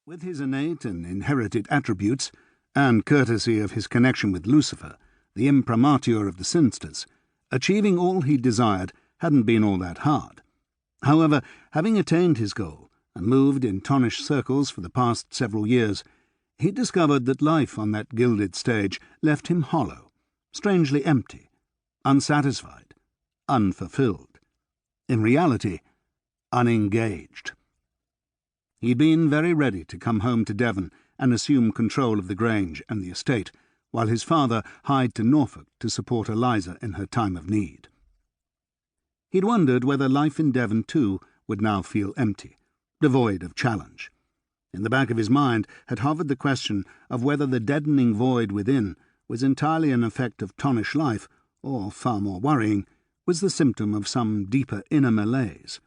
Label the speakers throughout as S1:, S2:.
S1: With his innate and inherited attributes, and courtesy of his connection with Lucifer, the imprimatur of the Cynsters, achieving all he desired hadn't been all that hard. However, having attained his goal and moved in Tonnish circles for the past several years, he discovered that life on that gilded stage left him hollow, strangely empty, unsatisfied, unfulfilled. In reality, unengaged. He'd been very ready to come home to Devon and assume control of the Grange and the estate, while his father hied to Norfolk to support Eliza in her time of need. He'd wondered whether life in Devon, too, would now feel empty, devoid of challenge. In the back of his mind had hovered the question of whether the deadening void within was entirely an effect of Tonnish life, or, far more worrying, was the symptom of some deeper inner malaise.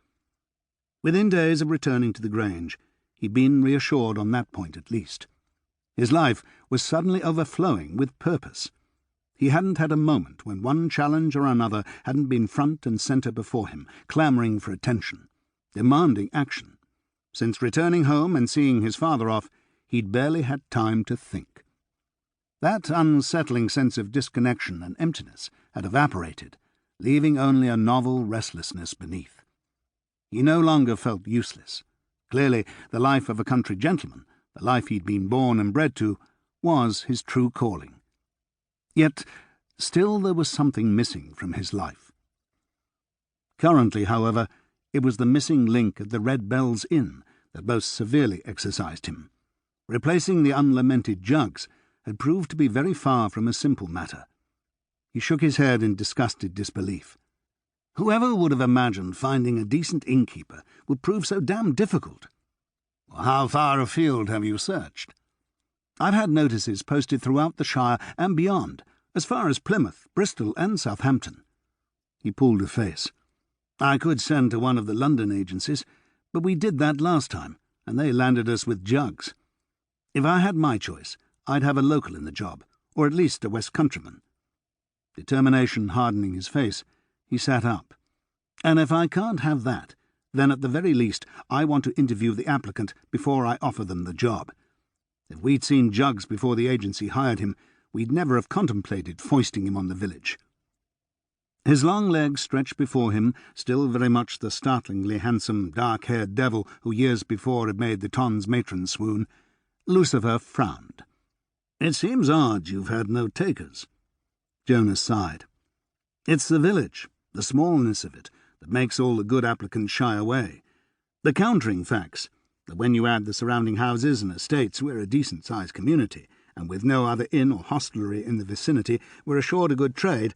S1: Within days of returning to the Grange, he'd been reassured on that point at least. His life was suddenly overflowing with purpose. He hadn't had a moment when one challenge or another hadn't been front and centre before him, clamouring for attention, demanding action. Since returning home and seeing his father off, he'd barely had time to think. That unsettling sense of disconnection and emptiness had evaporated, leaving only a novel restlessness beneath. He no longer felt useless. Clearly, the life of a country gentleman, the life he'd been born and bred to, was his true calling. Yet, still there was something missing from his life. Currently, however, it was the missing link at the Red Bells Inn that most severely exercised him. Replacing the unlamented jugs had proved to be very far from a simple matter. He shook his head in disgusted disbelief. Whoever would have imagined finding a decent innkeeper would prove so damn difficult? How far afield have you searched? I've had notices posted throughout the Shire and beyond, as far as Plymouth, Bristol and Southampton. He pulled a face. I could send to one of the London agencies, but we did that last time, and they landed us with jugs. If I had my choice, I'd have a local in the job, or at least a West Countryman. Determination hardening his face, he sat up. And if I can't have that, then at the very least I want to interview the applicant before I offer them the job. If we'd seen jugs before the agency hired him, we'd never have contemplated foisting him on the village. His long legs stretched before him, still very much the startlingly handsome, dark-haired devil who years before had made the Ton's matron swoon. Lucifer frowned. It seems odd you've had no takers. Jonas sighed. It's the village, the smallness of it, that makes all the good applicants shy away. The countering facts, that when you add the surrounding houses and estates, we're a decent-sized community, and with no other inn or hostelry in the vicinity, we're assured a good trade,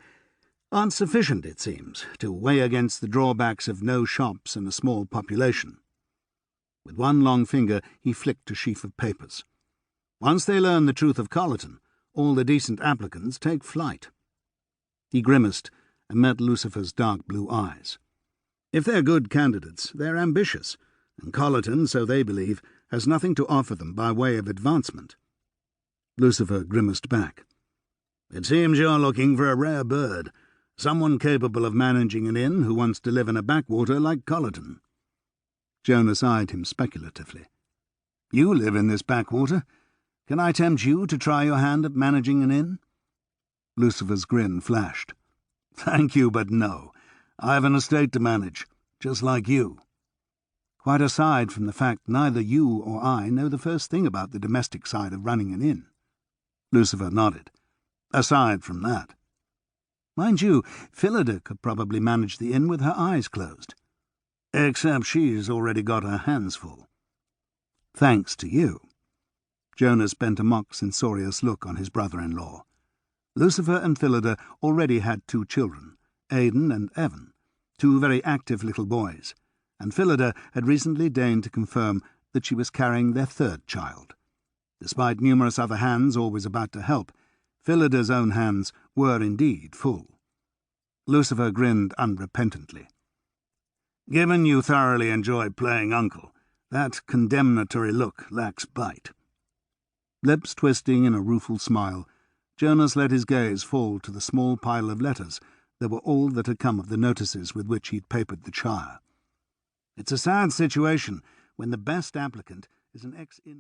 S1: aren't sufficient, it seems, to weigh against the drawbacks of no shops and a small population. With one long finger he flicked a sheaf of papers. Once they learn the truth of Colleton, all the decent applicants take flight. He grimaced and met Lucifer's dark blue eyes. If they're good candidates, they're ambitious, and Colleton, so they believe, has nothing to offer them by way of advancement. Lucifer grimaced back. It seems you're looking for a rare bird, someone capable of managing an inn who wants to live in a backwater like Colleton. Jonas eyed him speculatively. You live in this backwater. Can I tempt you to try your hand at managing an inn? Lucifer's grin flashed. Thank you, but no. I have an estate to manage, just like you. Quite aside from the fact neither you or I know the first thing about the domestic side of running an inn. Lucifer nodded. Aside from that. Mind you, Phillida could probably manage the inn with her eyes closed. Except she's already got her hands full. Thanks to you. Jonas bent a mock censorious look on his brother-in-law. Lucifer and Phillida already had 2 children, Aidan and Evan, 2 very active little boys, and Phillida had recently deigned to confirm that she was carrying their 3rd child. Despite numerous other hands always about to help, Phillida's own hands were indeed full. Lucifer grinned unrepentantly. Given you thoroughly enjoyed playing uncle, that condemnatory look lacks bite. Lips twisting in a rueful smile, Jonas let his gaze fall to the small pile of letters that were all that had come of the notices with which he'd papered the Shire. It's a sad situation when the best applicant is an ex-in...